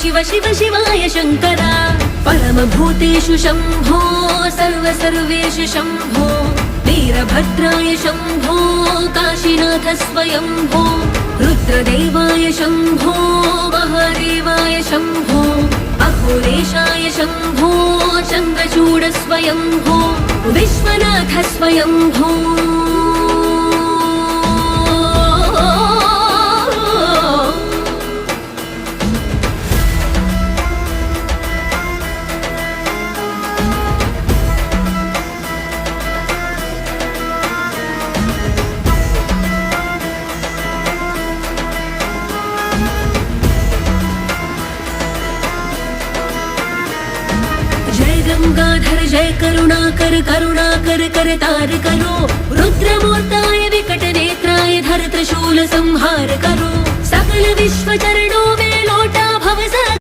शिव शिव शिवाय शङ्करा परमभूतेषु शम्भो सर्वेषु शम्भो वीरभद्राय शम्भो काशीनाथ स्वयम्भो रुद्रदेवाय शम्भो महादेवाय शम्भो अघोरेशाय शम्भो चन्द्रचूड स्वयम्भो विश्वनाथ स्वयम्भो गंगाधर जय करुणाकर करुणाकर करतार करो रुद्रमूर्ताय विकट नेत्राय धर त्रिशूल संहार करो सकल विश्व चरणों में लौटा